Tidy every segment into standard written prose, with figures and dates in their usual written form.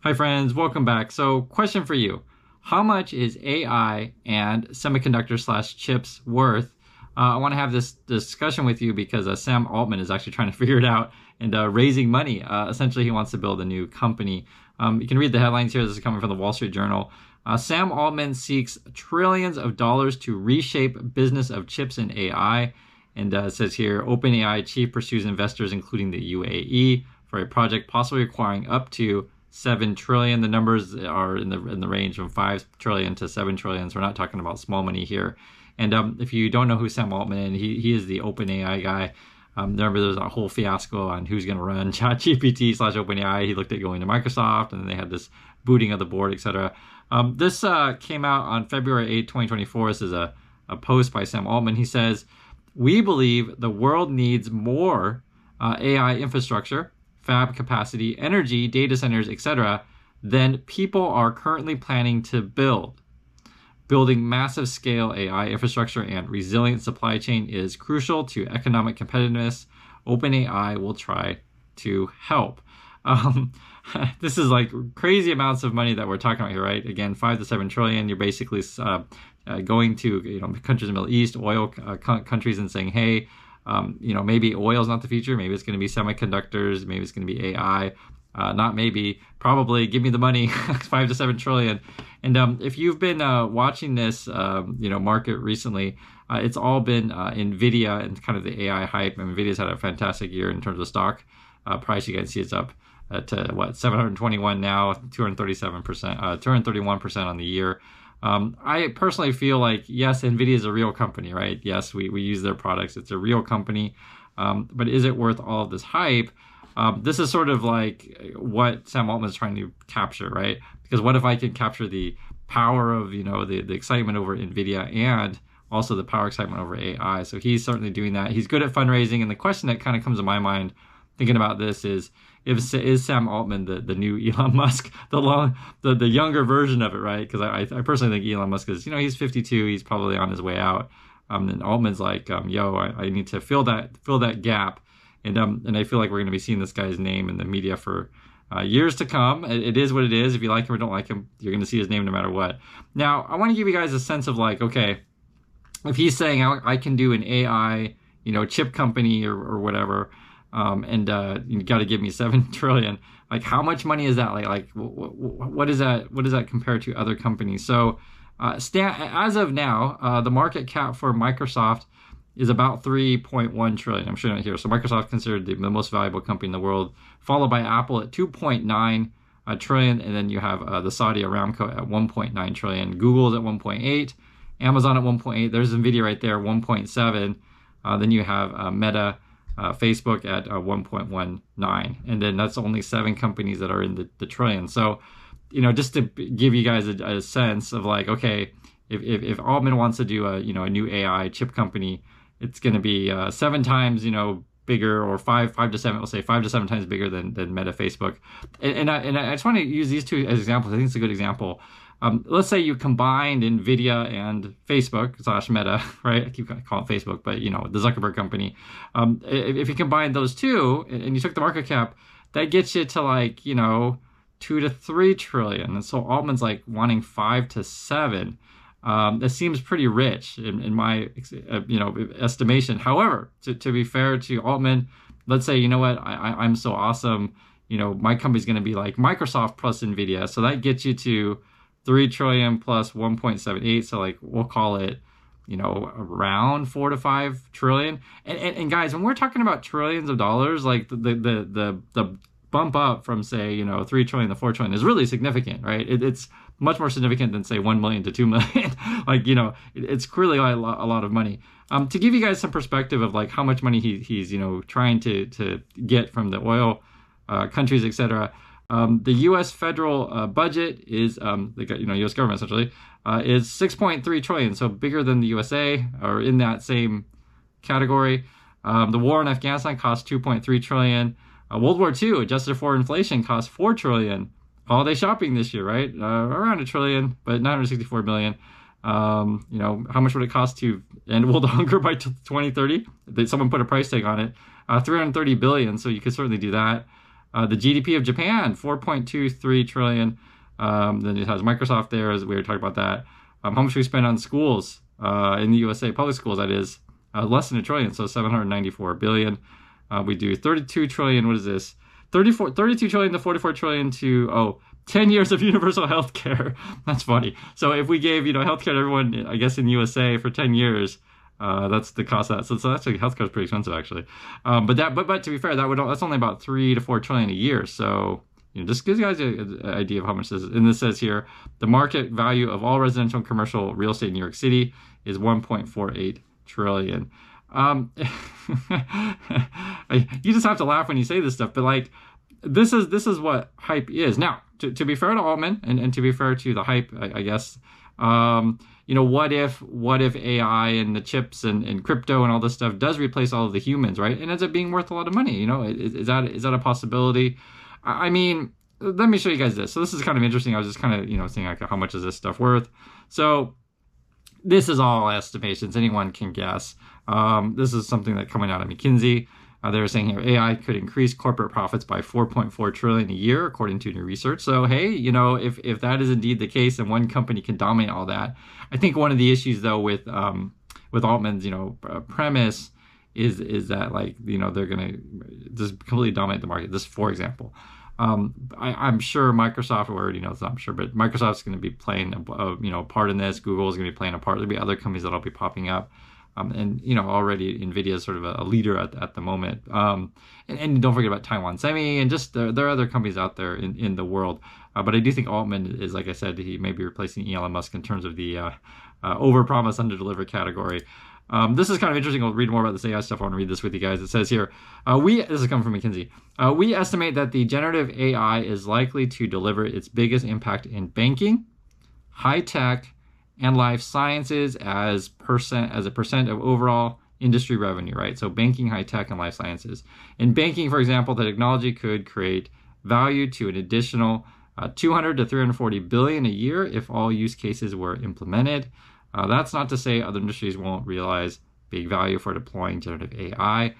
Hi friends, welcome back. So question for you. How much is AI and semiconductor slash chips worth? I want to have this discussion with you because Sam Altman is actually trying to figure it out and raising money. Essentially, he wants to build a new company. You can read the headlines here. This is coming from the Wall Street Journal. Sam Altman seeks trillions of dollars to reshape business of chips and AI. And it says here, OpenAI chief pursues investors, including the UAE, for a project possibly requiring up to 7 trillion. The numbers are in the range from 5 trillion to 7 trillion. So we're not talking about small money here. And if you don't know who Sam Altman is, he is the OpenAI guy. Remember, there was a whole fiasco on who's going to run ChatGPT slash OpenAI. He looked at going to Microsoft, and then they had this booting of the board, etc. This came out on February 8, 2024. This is a post by Sam Altman. He says, "We believe the world needs more AI infrastructure, fab capacity, energy, data centers, etc., than people are currently planning to build. Building massive scale AI infrastructure and resilient supply chain is crucial to economic competitiveness. OpenAI will try to help." This is like crazy amounts of money that we're talking about here, right? Again, 5 to 7 trillion. You're basically going to countries in the Middle East, oil countries, and saying, hey, maybe oil is not the future. Maybe it's going to be semiconductors. Maybe it's going to be AI. Not maybe, probably. Give me the money. 5 to 7 trillion. And if you've been watching this, market recently, it's all been Nvidia and kind of the AI hype. And Nvidia's had a fantastic year in terms of stock price. You guys see it's up to 721 now, 231% on the year. I personally feel like, yes, Nvidia is a real company, right? Yes, we use their products. It's a real company. But is it worth all of this hype? This is sort of like what Sam Altman is trying to capture, right? Because what if I can capture the power of, the excitement over Nvidia and also the power excitement over AI? So he's certainly doing that. He's good at fundraising. And the question that kind of comes to my mind thinking about this is Sam Altman the new Elon Musk, the younger version of it, right? Because I personally think Elon Musk is, he's 52, he's probably on his way out. And Altman's like, I need to fill that gap. And I feel like we're going to be seeing this guy's name in the media for years to come. It is what it is. If you like him or don't like him, you're going to see his name no matter what. Now, I want to give you guys a sense of like, okay, if he's saying I can do an AI, chip company or whatever, and you got to give me 7 trillion. Like, how much money is that? Like what is that? What does that compare to other companies? So, as of now, the market cap for Microsoft is about 3.1 trillion. I'm showing it here. So Microsoft considered the most valuable company in the world, followed by Apple at 2.9 trillion, and then you have the Saudi Aramco at 1.9 trillion. Google's at 1.8, Amazon at 1.8. There's Nvidia right there, 1.7. Then you have Meta, Facebook at 1.19, and then that's only 7 companies that are in the trillion. So, just to give you guys a sense of like, okay, if Altman wants to do a new AI chip company, it's going to be 7 times bigger, or 5 to 7. We'll say 5 to 7 times bigger than Meta, Facebook. And I just want to use these two as examples. I think it's a good example. Let's say you combined Nvidia and Facebook / Meta, right? I keep calling it Facebook, but the Zuckerberg company. If you combine those two and you took the market cap, that gets you to like 2 to 3 trillion. And so Altman's like wanting 5 to 7. That seems pretty rich in my estimation. However, to be fair to Altman, let's say I'm so awesome. My company's going to be like Microsoft plus Nvidia, so that gets you to 3 trillion plus 1.78. So like we'll call it around 4 to 5 trillion. And guys, when we're talking about trillions of dollars, like the bump up from say 3 trillion to 4 trillion is really significant, right? It's much more significant than say 1 million to 2 million. Like it's clearly a lot of money. To give you guys some perspective of like how much money he's trying to get from the oil countries, etc. The U.S. federal budget is U.S. government essentially is 6.3 trillion, so bigger than the USA, or in that same category. The war in Afghanistan cost 2.3 trillion. World War II, adjusted for inflation, cost 4 trillion. Holiday shopping this year, right? Around $1 trillion, but 964 million. How much would it cost to end world hunger by 2030? Someone put a price tag on it. 330 billion, so you could certainly do that. The GDP of Japan, 4.23 trillion. Then it has Microsoft there, as we were talking about that. How much we spend on schools in the USA, public schools, that is, less than a trillion, so 794 billion. We do 32 trillion. What is this? 32 trillion to 44 trillion to 10 years of universal health care. That's funny. So if we gave health care to everyone, I guess in the USA for 10 years, that's the cost of that. So actually healthcare is pretty expensive actually. But to be fair, that's only about 3 to 4 trillion a year. So just gives you guys an idea of how much this is. And this says here, the market value of all residential and commercial real estate in New York City is 1.48 trillion. You just have to laugh when you say this stuff, but like this is what hype is. Now, to be fair to Altman and to be fair to the hype, I guess, what if AI and the chips and crypto and all this stuff does replace all of the humans, right? And ends up being worth a lot of money. Is that a possibility? I mean, let me show you guys this. So this is kind of interesting. I was just kind of, saying like, how much is this stuff worth? So this is all estimations. Anyone can guess. This is something that coming out of McKinsey. They were saying here AI could increase corporate profits by 4.4 trillion a year, according to new research. So hey, if that is indeed the case, and one company can dominate all that, I think one of the issues though with Altman's premise is that like they're gonna just completely dominate the market. This, for example. I'm sure Microsoft, or it's not sure, but Microsoft's going to be playing a part in this. Google is going to be playing a part. There'll be other companies that'll be popping up, and already Nvidia is sort of a leader at the moment. And don't forget about Taiwan Semi, and just there are other companies out there in the world. But I do think Altman is, like I said, he may be replacing Elon Musk in terms of the overpromise, underdeliver category. This is kind of interesting. I'll read more about this AI stuff. I want to read this with you guys. It says here, this is coming from McKinsey. We estimate that the generative AI is likely to deliver its biggest impact in banking, high tech, and life sciences as a percent of overall industry revenue, right? So banking, high tech, and life sciences. In banking, for example, the technology could create value to an additional 200 to 340 billion a year if all use cases were implemented. That's not to say other industries won't realize big value for deploying generative AI.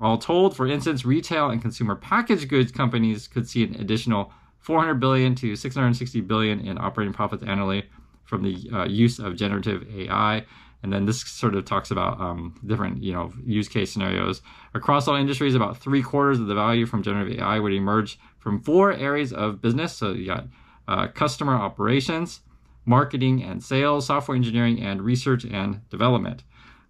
All told, for instance, retail and consumer packaged goods companies could see an additional 400 billion to 660 billion in operating profits annually from the use of generative AI. And then this sort of talks about different use case scenarios. Across all industries, about 3/4 of the value from generative AI would emerge from 4 areas of business. So you got customer operations, marketing and sales, software engineering, and research and development.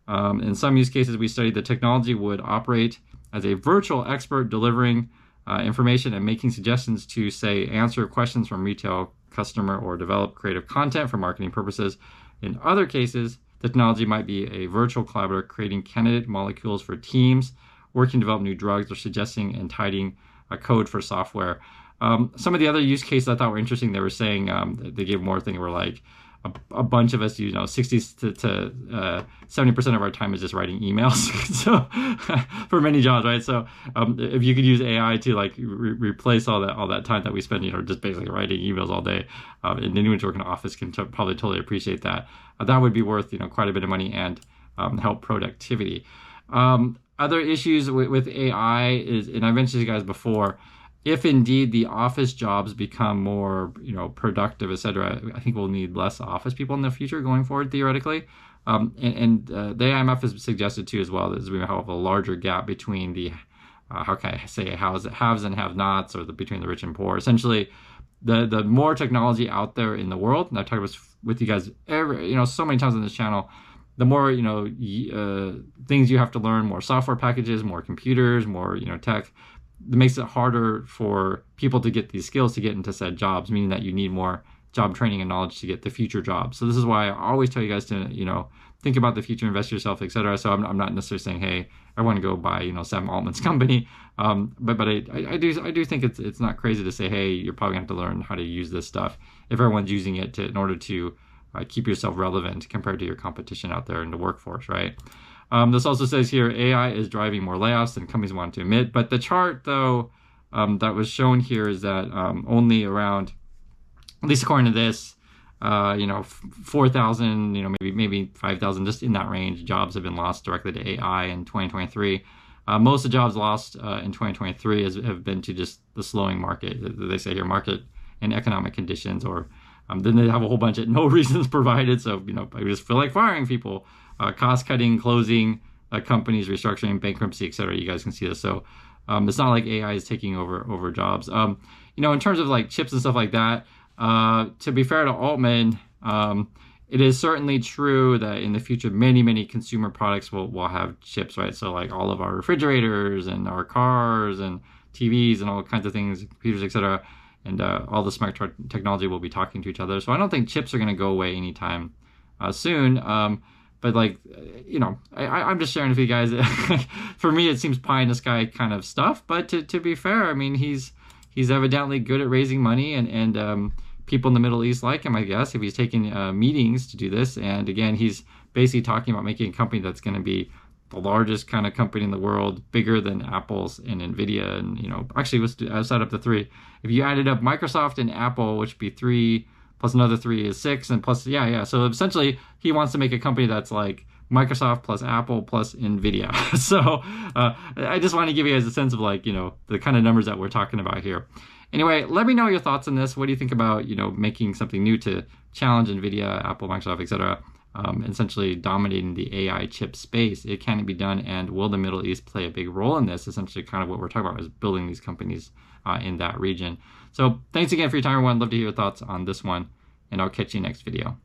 In some use cases we studied, the technology would operate as a virtual expert, delivering information and making suggestions to, say, answer questions from retail customer or develop creative content for marketing purposes. In other cases, technology might be a virtual collaborator, creating candidate molecules for teams, working to develop new drugs, or suggesting and tidying code for software. Some of the other use cases I thought were interesting. They were saying they gave more things were like a bunch of us, 60 to 70% of our time is just writing emails. So for many jobs, right? So if you could use AI to like replace all that time that we spend, just basically writing emails all day, and anyone who's working in an office can probably totally appreciate that. That would be worth quite a bit of money and help productivity. Other issues with AI is, and I mentioned to you guys before, if indeed the office jobs become more, productive, et cetera, I think we'll need less office people in the future going forward, theoretically. And the IMF has suggested too as well that we have a larger gap between the, how can I say, haves and have-nots, or between the rich and poor. Essentially, the more technology out there in the world, and I've talked about with you guys so many times on this channel, the more things you have to learn, more software packages, more computers, more tech. It makes it harder for people to get these skills to get into said jobs, meaning that you need more job training and knowledge to get the future jobs. So this is why I always tell you guys to, think about the future, invest yourself, etc. So I'm not necessarily saying, hey, I want to go buy, Sam Altman's company. But I do think it's not crazy to say, hey, you're probably going to have to learn how to use this stuff if everyone's using it in order to keep yourself relevant compared to your competition out there in the workforce, right? This also says here, AI is driving more layoffs than companies want to admit. But the chart, though, that was shown here is that only around, at least according to this, 4,000, maybe 5,000, just in that range, jobs have been lost directly to AI in 2023. Most of the jobs lost in 2023 have been to just the slowing market. They say here, market and economic conditions, or then they have a whole bunch of no reasons provided. So, I just feel like firing people, cost cutting, closing companies, restructuring, bankruptcy, etc. You guys can see this. So it's not like AI is taking over jobs. In terms of like chips and stuff like that, to be fair to Altman, it is certainly true that in the future, many consumer products will have chips, right? So like all of our refrigerators and our cars and TVs and all kinds of things, computers, etc. And all the smart technology will be talking to each other. So I don't think chips are going to go away anytime soon. But like, I'm just sharing with you guys. For me, it seems pie in the sky kind of stuff. But to be fair, I mean, he's evidently good at raising money, and people in the Middle East like him, I guess, if he's taking meetings to do this. And again, he's basically talking about making a company that's going to be the largest kind of company in the world, bigger than Apple's and Nvidia. And, actually, let's set up the three. If you added up Microsoft and Apple, which would be 3, plus another 3 is 6, and plus, yeah. So essentially, he wants to make a company that's like Microsoft plus Apple plus Nvidia. So I just want to give you guys a sense of like, the kind of numbers that we're talking about here. Anyway, let me know your thoughts on this. What do you think about, making something new to challenge Nvidia, Apple, Microsoft, etc., essentially dominating the AI chip space? It can be done, and will the Middle East play a big role in this? Essentially, kind of what we're talking about is building these companies in that region. So thanks again for your time, everyone. Love to hear your thoughts on this one, and I'll catch you next video.